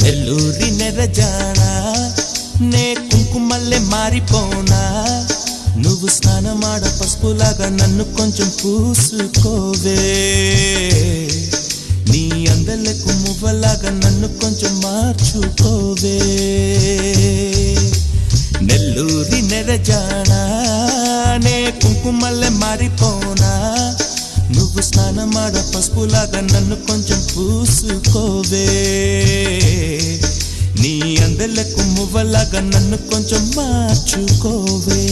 నెల్లూరి నెరజానా నే కుంకుమల్లె మారిపోనా నువ్వు స్నానమాడ పసుపులాగా నన్ను కొంచెం పూసుకోవే నీ అందలకు మువ్వలాగా నన్ను కొంచెం మార్చుకోవే నెల్లూరి నెరజానా నే కుంకుమల్లె మారిపోనా నువ్వు స్నానమాడ పసుపులాగా నన్ను కొంచెం పూసుకోవే నీ అందలకు మువ్వలాగా నన్ను కొంచెం మార్చుకోవే